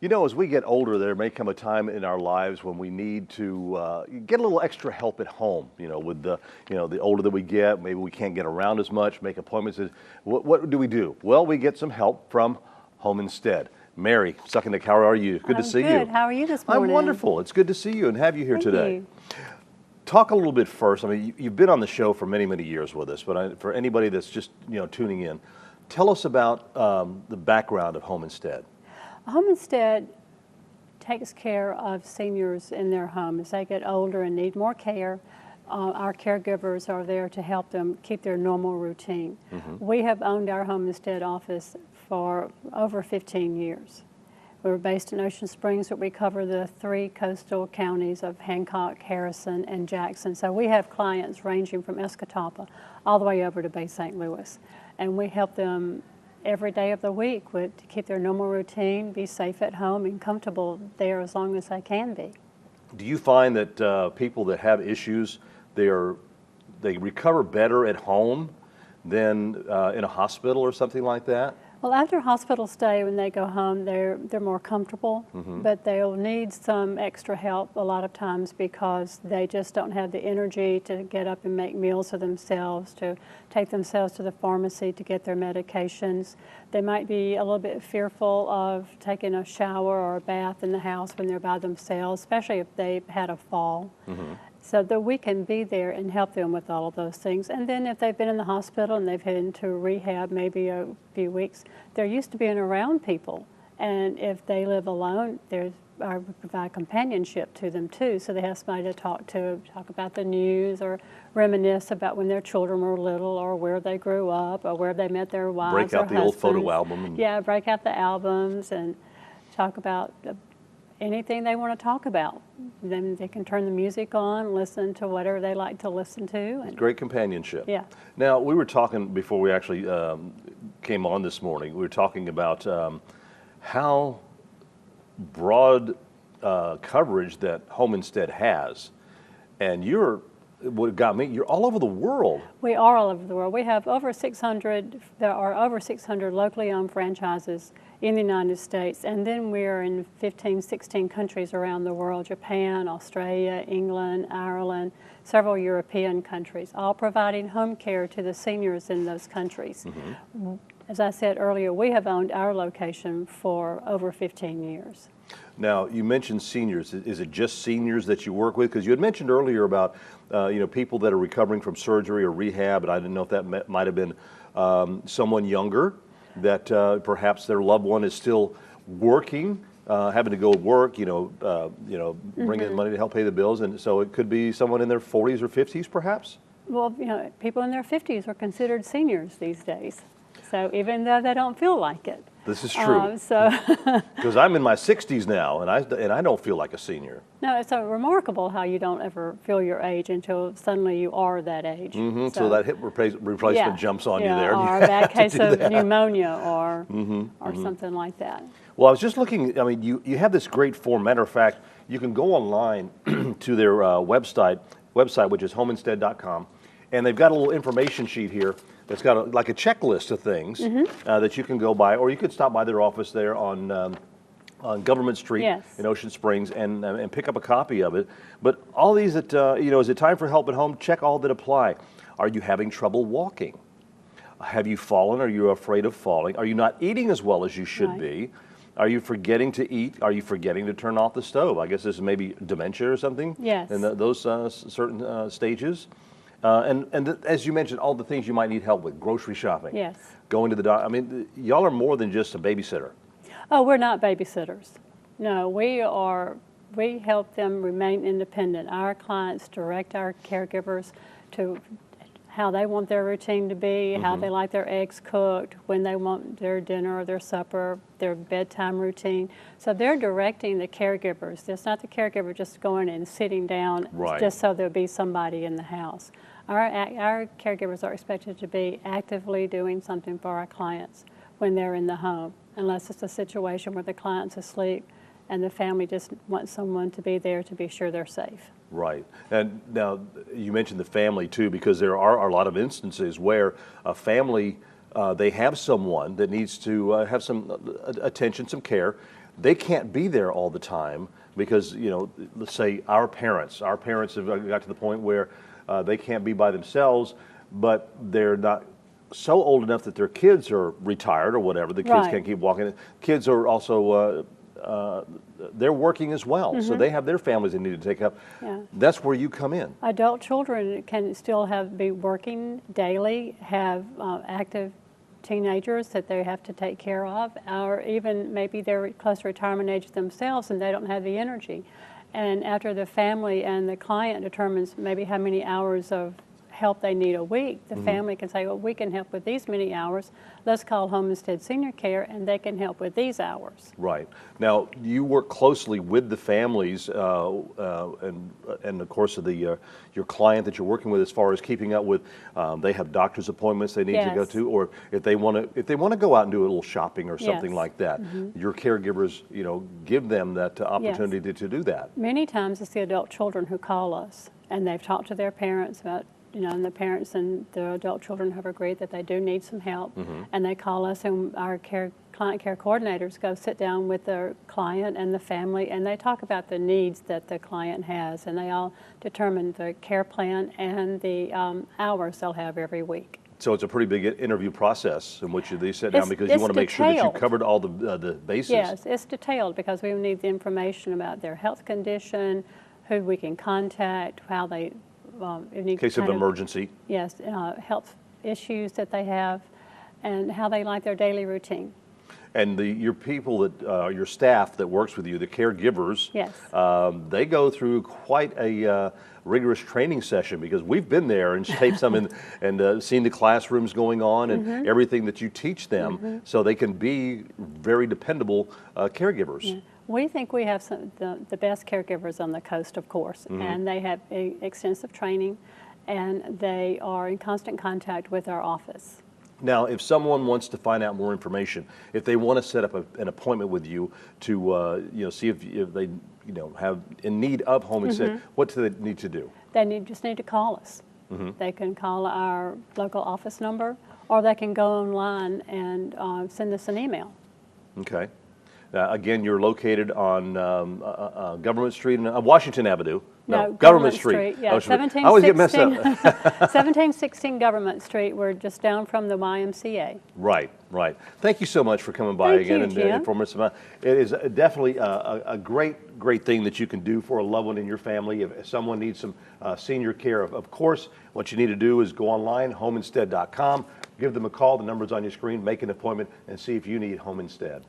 You know, as we get older, there may come a time in our lives when we need to get a little extra help at home. You know, with the older that we get, maybe we can't get around as much, make appointments. What do we do? Well, we get some help from Home Instead. Mary, Sukiennik, how are you? Good to see you. Good. How are you this morning? I'm wonderful. It's good to see you and have you here Thank today. you. Talk a little bit first. I mean, you've been on the show for many, many years with us, but for anybody that's just tuning in, tell us about the background of Home Instead. Home Instead takes care of seniors in their home as they get older and need more care. Our caregivers are there to help them keep their normal routine. We have owned our Home Instead office for over 15 years. We're based in Ocean Springs, but we cover the 3 coastal counties of Hancock, Harrison, and Jackson. So we have clients ranging from Escatawpa all the way over to Bay St. Louis. And we help them every day of the week to keep their normal routine, be safe at home, and comfortable there as long as they can be. Do you find that people that have issues, they recover better at home than in a hospital or something like that? Well, after a hospital stay, when they go home, they're more comfortable, but they'll need some extra help a lot of times because they just don't have the energy to get up and make meals for themselves, to take themselves to the pharmacy to get their medications. They might be a little bit fearful of taking a shower or a bath in the house when they're by themselves, especially if they've had a fall. So that we can be there and help them with all of those things. And then if they've been in the hospital and they've headed into rehab maybe a few weeks, they're used to being around people. And if they live alone, I provide companionship to them too. So they have somebody to talk about the news or reminisce about when their children were little or where they grew up or where they met their wives break out or the old husbands. photo album. Yeah, break out the albums and talk about anything they want to talk about. Then they can turn the music on, listen to whatever they like to listen to. And great companionship. yeah. Now, we were talking before we actually came on this morning, we were talking about how broad coverage that Home Instead has. And what got me, you're all over the world. We are all over the world. We have over 600, there are over 600 locally owned franchises in the United States, and then we're in 15, 16 countries around the world: Japan, Australia, England, Ireland, several European countries, all providing home care to the seniors in those countries. As I said earlier, we have owned our location for over 15 years. Now, you mentioned seniors. Is it just seniors that you work with? Because you had mentioned earlier about people that are recovering from surgery or rehab, and I didn't know if that might have been someone younger, that perhaps their loved one is still working, having to go work, bring in money to help pay the bills, and so it could be someone in their 40s or 50s, perhaps? Well, people in their 50s are considered seniors these days, so even though they don't feel like it. This is true. Because I'm in my 60s now, and I don't feel like a senior. No, it's so remarkable how you don't ever feel your age until suddenly you are that age. So that hip replacement jumps on you there. Or a bad case of pneumonia or something like that. Well, I was just looking, I mean, you have this great form. Matter of fact, you can go online to their website, which is homeinstead.com, and they've got a little information sheet here that's got like a checklist of things that you can go by, or you could stop by their office there on Government Street in Ocean Springs and pick up a copy of it. But all these that, is it time for help at home? Check all that apply. Are you having trouble walking? Have you fallen? Are you afraid of falling? Are you not eating as well as you should be? Are you forgetting to eat? Are you forgetting to turn off the stove? I guess this is maybe dementia or something. Yes. And those certain stages. And as you mentioned, all the things you might need help with: grocery shopping, going to the doctor. I mean, y'all are more than just a babysitter. Oh, we're not babysitters. No, we help them remain independent. Our clients direct our caregivers to how they want their routine to be, how they like their eggs cooked, when they want their dinner or their supper, their bedtime routine. So they're directing the caregivers. It's not the caregiver just going and sitting down just so there'll be somebody in the house. Our caregivers are expected to be actively doing something for our clients when they're in the home, unless it's a situation where the client's asleep and the family just wants someone to be there to be sure they're safe. Right. And now you mentioned the family too, because there are a lot of instances where a family, they have someone that needs to have some attention, some care. they can't be there all the time because, you know, let's say our parents have got to the point where they can't be by themselves, but they're not so old enough that their kids are retired or whatever. The kids Right. can't keep walking. Kids are also they're working as well, so they have their families they need to take up. Yeah. That's where you come in. Adult children can still be working daily, have active teenagers that they have to take care of, or even maybe they're close to retirement age themselves and they don't have the energy. And after the family and the client determines maybe how many hours of help they need a week, the family can say, well, we can help with these many hours. Let's call Home Instead Senior Care and they can help with these hours. Right. Now, you work closely with the families and of course of the your client that you're working with as far as keeping up with, they have doctor's appointments they need to go Yes. to, or if they want to go out and do a little shopping or something Yes. like that. Your caregivers, you know, give them that opportunity to do that. Many times it's the adult children who call us and they've talked to their parents about, you know, and the parents and the adult children have agreed that they do need some help, and they call us, and our client care coordinators go sit down with the client and the family, and they talk about the needs that the client has, and they all determine the care plan and the hours they'll have every week. So it's a pretty big interview process in which they sit down because you It's want to make sure that you detailed. covered all the bases. Yes, it's detailed because we need the information about their health condition, who we can contact, how they In case of emergency. Yes, health issues that they have, and how they like their daily routine. And your people that your staff that works with you, the caregivers, Yes. They go through quite a rigorous training session because we've been there and taped some and seen the classrooms going on and everything that you teach them, so they can be very dependable caregivers. Yeah. We think we have the best caregivers on the coast, of course, and they have extensive training, and they are in constant contact with our office. Now, if someone wants to find out more information, if they want to set up an appointment with you to you know, see if they have in need of Home Instead, what do they need to do? They just need to call us. They can call our local office number, or they can go online and send us an email. Okay. Again, you're located on Government Street and Washington Avenue. No, Government Street. Yeah, I always get messed up. 1716 Government Streat. We're just down from the YMCA. Right, right. Thank you so much for coming by Thank again you, and Jim. informing us about it. It is definitely a great thing that you can do for a loved one in your family. If someone needs some senior care, of course, what you need to do is go online, homeinstead.com, give them a call. The number's on your screen. Make an appointment and see if you need Home Instead.